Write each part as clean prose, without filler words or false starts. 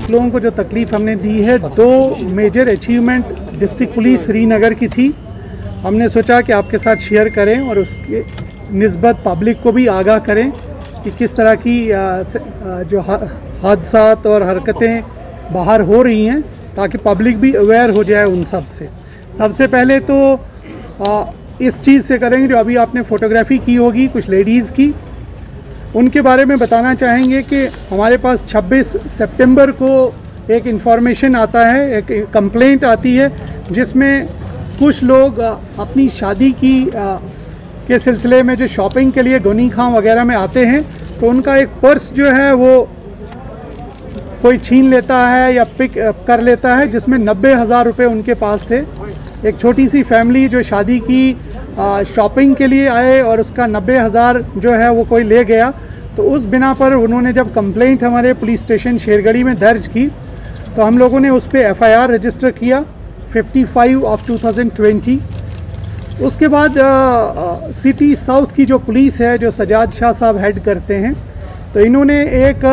आप लोगों को जो तकलीफ़ हमने दी है, 2 major achievement district police Srinagar की थी। हमने सोचा कि आपके साथ शेयर करें और उसके निस्बत पब्लिक को भी आगाह करें कि किस तरह की जो हादसात और हरकतें बाहर हो रही हैं, ताकि पब्लिक भी अवेयर हो जाए उन सब से। सबसे पहले तो इस चीज़ से करेंगे, जो अभी आपने फ़ोटोग्राफी की होगी कुछ लेडीज़ की, उनके बारे में बताना चाहेंगे कि हमारे पास 26 सितंबर को एक इन्फॉर्मेशन आता है, एक कंप्लेंट आती है, जिसमें कुछ लोग अपनी शादी की के सिलसिले में जो शॉपिंग के लिए गोनी खां वगैरह में आते हैं, तो उनका एक पर्स जो है वो कोई छीन लेता है या पिक कर लेता है, जिसमें 90,000 रुपये उनके पास थे। एक छोटी सी फैमिली जो शादी की शॉपिंग के लिए आए और उसका 90,000 जो है वो कोई ले गया। तो उस बिना पर उन्होंने जब कंप्लेंट हमारे पुलिस स्टेशन शेरगढ़ी में दर्ज की, तो हम लोगों ने उस पर FIR रजिस्टर किया 55 ऑफ 2020। उसके बाद सिटी साउथ की जो पुलिस है, जो सजाद शाह साहब हेड करते हैं, तो इन्होंने एक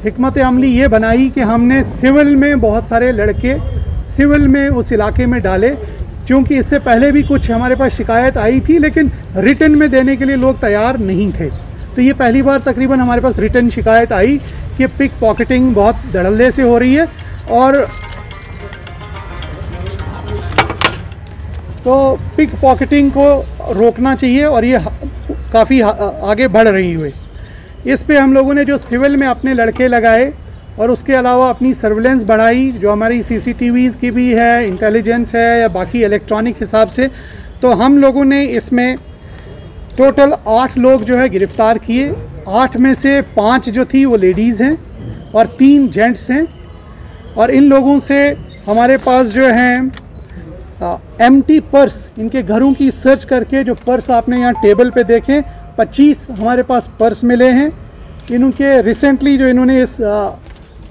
हिकमत अमली ये बनाई कि हमने सिविल में बहुत सारे लड़के सिविल में उस इलाके में डाले, क्योंकि इससे पहले भी कुछ हमारे पास शिकायत आई थी, लेकिन रिटर्न में देने के लिए लोग तैयार नहीं थे। तो ये पहली बार तकरीबन हमारे पास रिटर्न शिकायत आई कि पिक पॉकेटिंग बहुत धड़ल्ले से हो रही है, और तो पिक पॉकेटिंग को रोकना चाहिए, और ये काफ़ी आगे बढ़ रही हुई। इस पे हम लोगों ने जो सिविल में अपने लड़के लगाए, और उसके अलावा अपनी सर्विलेंस बढ़ाई, जो हमारी CCTVs की भी है, इंटेलिजेंस है या बाकी इलेक्ट्रॉनिक हिसाब से। तो हम लोगों ने इसमें टोटल 8 लोग जो है गिरफ़्तार किए। 8 में से 5 जो थी वो लेडीज़ हैं और 3 जेंट्स हैं। और इन लोगों से हमारे पास जो हैं एम्प्टी पर्स, इनके घरों की सर्च करके, जो पर्स आपने यहाँ टेबल पे देखें, 25 हमारे पास पर्स मिले हैं। इनके रिसेंटली जो इन्होंने इस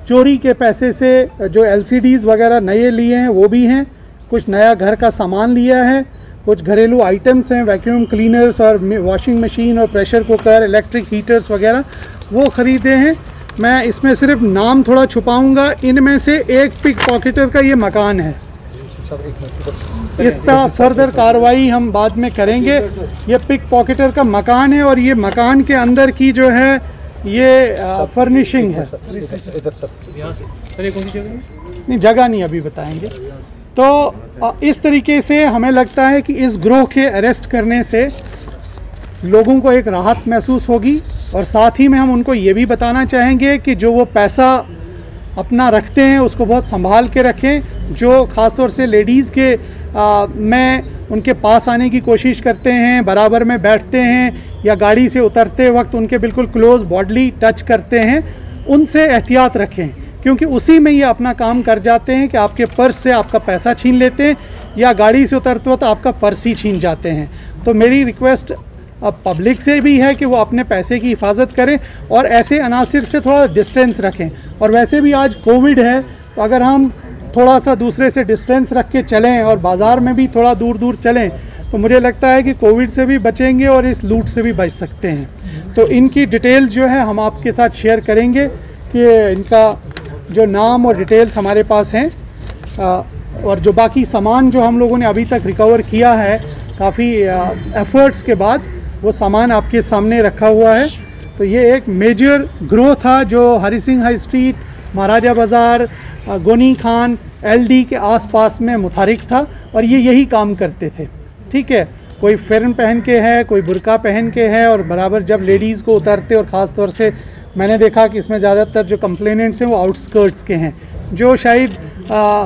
चोरी के पैसे से जो LCDs वगैरह नए लिए हैं वो भी हैं, कुछ नया घर का सामान लिया है, कुछ घरेलू आइटम्स हैं, वैक्यूम क्लीनर्स और वॉशिंग मशीन और प्रेशर कुकर, इलेक्ट्रिक हीटर्स वगैरह वो ख़रीदे हैं। मैं इसमें सिर्फ नाम थोड़ा छुपाऊंगा। इनमें से एक पिक पॉकेटर का ये मकान है, इस पर फर्दर कार्रवाई हम बाद में करेंगे। ये पिक पॉकेटर का मकान है, और ये मकान के अंदर की जो है ये फर्निशिंग है। नहीं, जगह नहीं अभी बताएंगे। तो इस तरीके से हमें लगता है कि इस ग्रोह के अरेस्ट करने से लोगों को एक राहत महसूस होगी, और साथ ही में हम उनको ये भी बताना चाहेंगे कि जो वो पैसा अपना रखते हैं उसको बहुत संभाल के रखें। जो ख़ास तौर से लेडीज़ के में उनके पास आने की कोशिश करते हैं, बराबर में बैठते हैं या गाड़ी से उतरते वक्त उनके बिल्कुल क्लोज बॉडली टच करते हैं, उनसे एहतियात रखें, क्योंकि उसी में ये अपना काम कर जाते हैं कि आपके पर्स से आपका पैसा छीन लेते हैं, या गाड़ी से उतरते वक्त आपका पर्स ही छीन जाते हैं। तो मेरी रिक्वेस्ट अब पब्लिक से भी है कि वो अपने पैसे की हिफाजत करें और ऐसे अनासिर से थोड़ा डिस्टेंस रखें। और वैसे भी आज कोविड है, तो अगर हम थोड़ा सा दूसरे से डिस्टेंस रख के चलें और बाज़ार में भी थोड़ा दूर दूर चलें, तो मुझे लगता है कि कोविड से भी बचेंगे और इस लूट से भी बच सकते हैं। तो इनकी डिटेल्स जो है हम आपके साथ शेयर करेंगे कि इनका जो नाम और डिटेल्स हमारे पास हैं, और जो बाकी सामान जो हम लोगों ने अभी तक रिकवर किया है काफ़ी एफ़र्ट्स के बाद, वो सामान आपके सामने रखा हुआ है। तो ये एक मेजर ग्रोथ था जो हरी सिंह हाई स्ट्रीट, महाराजा बाज़ार, गोनी खान, LD के आसपास में मुतहरिक था, और ये यही काम करते थे। ठीक है, कोई फेरन पहन के है, कोई बुर्का पहन के है, और बराबर जब लेडीज़ को उतारते, और ख़ास तौर से मैंने देखा कि इसमें ज़्यादातर जो कंप्लेनेंट्स हैं वो आउटस्कर्ट्स के हैं, जो शायद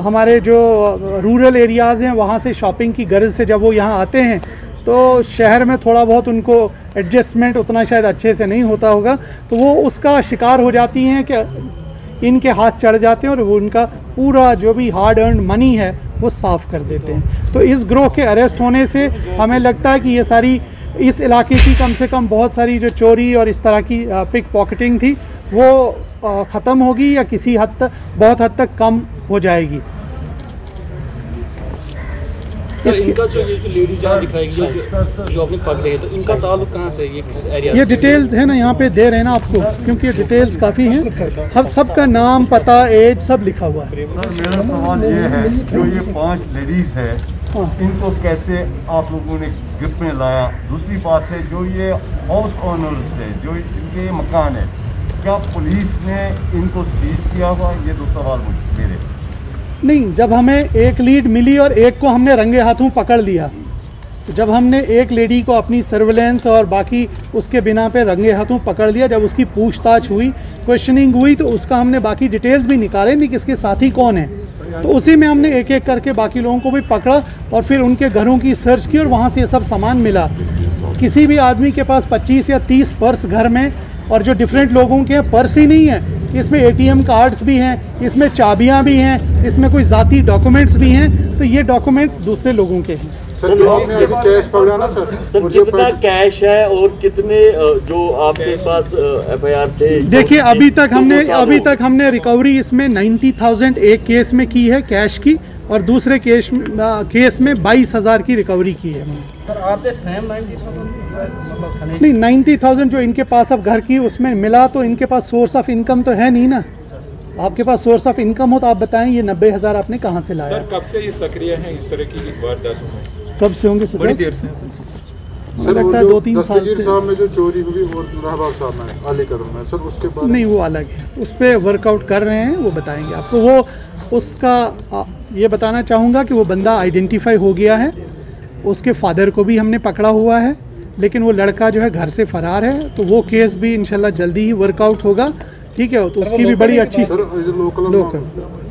हमारे जो रूरल एरियाज़ हैं वहाँ से शॉपिंग की गर्ज से जब वो यहाँ आते हैं, तो शहर में थोड़ा बहुत उनको एडजस्टमेंट उतना शायद अच्छे से नहीं होता होगा, तो वो उसका शिकार हो जाती हैं कि इनके हाथ चढ़ जाते हैं और वो उनका पूरा जो भी हार्ड अर्न मनी है वो साफ़ कर देते हैं। तो इस ग्रोह के अरेस्ट होने से हमें लगता है कि ये सारी इस इलाके की कम से कम बहुत सारी जो चोरी और इस तरह की पिक पॉकेटिंग थी वो ख़त्म होगी, या किसी हद तक, बहुत हद तक कम हो जाएगी। इनका जो ये जो लेडीज यहाँ दिखाई गई जो आपने पकड़े हैं, तो इनका ताल्लुक कहाँ से, ये किस एरिया से? ये डिटेल्स है ना यहाँ पे दे रहे हैं ना आपको, क्योंकि ये डिटेल्स काफ़ी हैं, हम सबका नाम पता एज सब लिखा हुआ है। सर मेरा सवाल ये है, जो ये 5 लेडीज़ है इनको कैसे आप लोगों ने गिरफ्त में लाया? दूसरी बात है, जो ये हाउस ओनर्स है, जो इनके मकान है, क्या पुलिस ने इनको सीज किया हुआ? ये 2 सवाल मेरे। नहीं, जब हमें एक लीड मिली और एक को हमने रंगे हाथों पकड़ लिया, तो जब हमने एक लेडी को अपनी सर्वेलेंस और बाकी उसके बिना पे रंगे हाथों पकड़ लिया, जब उसकी पूछताछ हुई, क्वेश्चनिंग हुई, तो उसका हमने बाकी डिटेल्स भी निकाले नहीं कि इसके साथी कौन है, तो उसी में हमने एक एक करके बाकी लोगों को भी पकड़ा और फिर उनके घरों की सर्च की और वहाँ से ये सब सामान मिला। किसी भी आदमी के पास 25 या 30 पर्स घर में, और जो डिफरेंट लोगों के पर्स ही नहीं है, इसमें ATM कार्ड्स भी हैं, इसमें चाबियां भी हैं, इसमें कोई ज़ाती डॉक्यूमेंट्स भी हैं, तो ये डॉक्यूमेंट्स दूसरे लोगों के हैं। सर जो आपने अभी कैश पकड़ा ना सर कितना कैश है और कितने जो आपके पास FIR थे? देखिए अभी तक हमने रिकवरी इसमें 90,000 एक केस में की है कैश की, और दूसरे केस में 22,000 की रिकवरी की है। सर आपने सेम 90,000 नहीं, 90,000 जो इनके पास अब घर की उसमें मिला, तो इनके पास सोर्स ऑफ इनकम तो है नहीं ना। आपके पास सोर्स ऑफ इनकम हो तो आप बताएं ये 90,000 आपने कहाँ से लाया? सर कब से ये सक्रिय हैं इस तरह की वारदातों में? कब से होंगे सर? बड़ी देर से सर लगता है 2-3 साल से। साहब में जो चोरी हुई वो रहबाग साहब में अली कदम में, सर उसके बाद नहीं, वो अलग है, उस पर वर्कआउट कर रहे हैं, वो बताएंगे आपको। वो उसका ये बताना चाहूँगा कि वो बंदा आइडेंटिफाई हो गया है, उसके फादर को भी हमने पकड़ा हुआ है, लेकिन वो लड़का जो है घर से फरार है, तो वो केस भी इंशाल्लाह जल्दी ही वर्कआउट होगा, ठीक है? तो उसकी भी बड़ी अच्छी लोकल।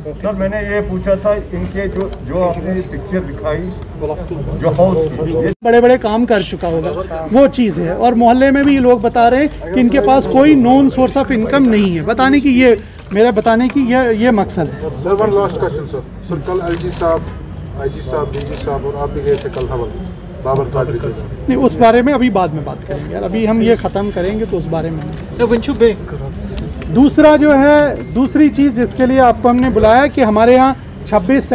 सर मैंने ये पूछा था, इनके जो आपने पिक्चर दिखाई जो हाउस की, बड़े बड़े काम कर चुका होगा, वो चीज़ है। और मोहल्ले में भी ये लोग बता रहे हैं कि इनके पास कोई नॉन सोर्स ऑफ इनकम नहीं है। बताने की मेरा बताने की ये मकसद है। Sir one last question sir कल LG साहब, IG साहब, DG साहब और आप भी गए थे कल हवल बाबर कादरी के। नहीं, उस बारे में अभी बाद में बात करेंगे यार, अभी हम ये ख़त्म करेंगे तो उस बारे में। दूसरा जो है, दूसरी चीज़ जिसके लिए आपको हमने बुलाया कि हमारे यहाँ 26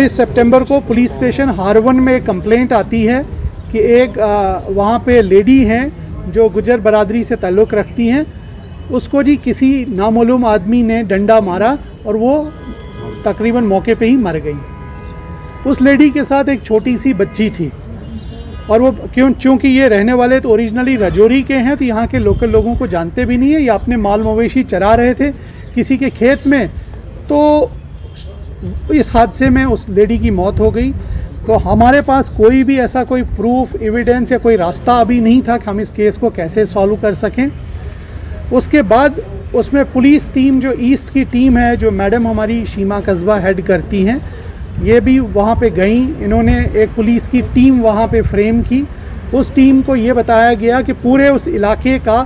सितंबर को पुलिस स्टेशन हारवन में एक कंप्लेंट आती है कि एक वहाँ पे लेडी हैं जो गुजर बरादरी से ताल्लुक़ रखती हैं, उसको जी किसी नामालूम आदमी ने डंडा मारा और वो तकरीबन मौके पे ही मर गई। उस लेडी के साथ एक छोटी सी बच्ची थी, और वो क्योंकि ये रहने वाले तो ओरिजिनली राजौरी के हैं, तो यहाँ के लोकल लोगों को जानते भी नहीं है। ये अपने माल मवेशी चरा रहे थे किसी के खेत में, तो इस हादसे में उस लेडी की मौत हो गई। तो हमारे पास कोई भी ऐसा कोई प्रूफ, एविडेंस या कोई रास्ता अभी नहीं था कि हम इस केस को कैसे सॉल्व कर सकें। उसके बाद उसमें पुलिस टीम, जो ईस्ट की टीम है, जो मैडम हमारी शीमा कस्बा हेड करती हैं, ये भी वहाँ पे गई। इन्होंने एक पुलिस की टीम वहाँ पे फ्रेम की। उस टीम को ये बताया गया कि पूरे उस इलाके का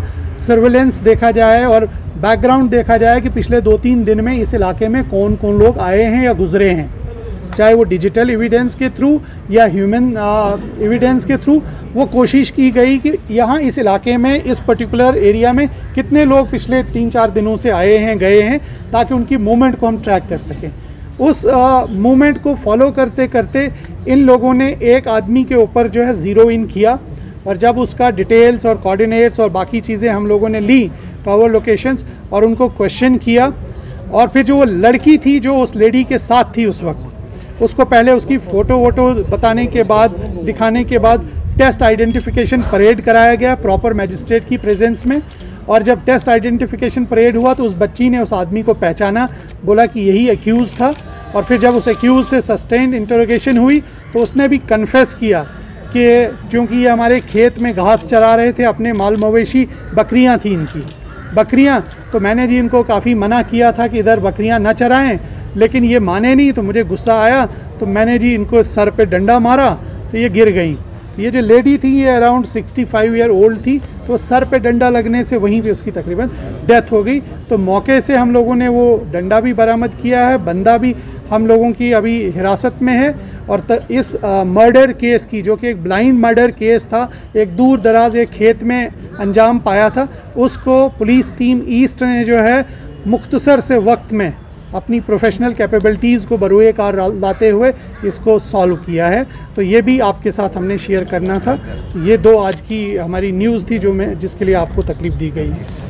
सर्वेलेंस देखा जाए और बैकग्राउंड देखा जाए कि पिछले 2-3 दिन में इस इलाके में कौन कौन लोग आए हैं या गुजरे हैं, चाहे वो डिजिटल एविडेंस के थ्रू या ह्यूमन एविडेंस के थ्रू। वो कोशिश की गई कि यहाँ इस इलाके में, इस पर्टिकुलर एरिया में कितने लोग पिछले 3-4 दिनों से आए हैं, गए हैं, ताकि उनकी मूवमेंट को हम ट्रैक कर सकें। उस मूवमेंट को फॉलो करते करते इन लोगों ने एक आदमी के ऊपर जो है ज़ीरो इन किया, और जब उसका डिटेल्स और कोऑर्डिनेट्स और बाकी चीज़ें हम लोगों ने ली, टावर लोकेशंस, और उनको क्वेश्चन किया, और फिर जो वो लड़की थी जो उस लेडी के साथ थी उस वक्त, उसको पहले उसकी फ़ोटो वोटो बताने के बाद, दिखाने के बाद टेस्ट आइडेंटिफिकेशन परेड कराया गया प्रॉपर मैजिस्ट्रेट की प्रेजेंस में। और जब टेस्ट आइडेंटिफिकेशन परेड हुआ तो उस बच्ची ने उस आदमी को पहचाना, बोला कि यही एक्यूज़ था। और फिर जब उस एक्यूज़ से सस्टेन्ड इंटरोगेशन हुई तो उसने भी कन्फेस किया कि चूँकि ये हमारे खेत में घास चरा रहे थे, अपने माल मवेशी, बकरियाँ थी इनकी बकरियाँ, तो मैंने जी इनको काफ़ी मना किया था कि इधर बकरियाँ न चराएं, लेकिन ये माने नहीं। तो मुझे गुस्सा आया तो मैंने जी इनको सर पे डंडा मारा तो ये गिर गई। ये जो लेडी थी ये अराउंड 65 ईयर ओल्ड थी, तो सर पे डंडा लगने से वहीं पे उसकी तकरीबन डेथ हो गई। तो मौके से हम लोगों ने वो डंडा भी बरामद किया है, बंदा भी हम लोगों की अभी हिरासत में है। और इस मर्डर केस की, जो कि एक ब्लाइंड मर्डर केस था, एक दूर दराज एक खेत में अंजाम पाया था, उसको पुलिस टीम ईस्ट ने जो है मुख्तसर से वक्त में अपनी प्रोफेशनल कैपेबिलिटीज़ को बरूए कार लाते हुए इसको सॉल्व किया है। तो ये भी आपके साथ हमने शेयर करना था। ये 2 आज की हमारी न्यूज़ थी जो जिसके लिए आपको तकलीफ़ दी गई है।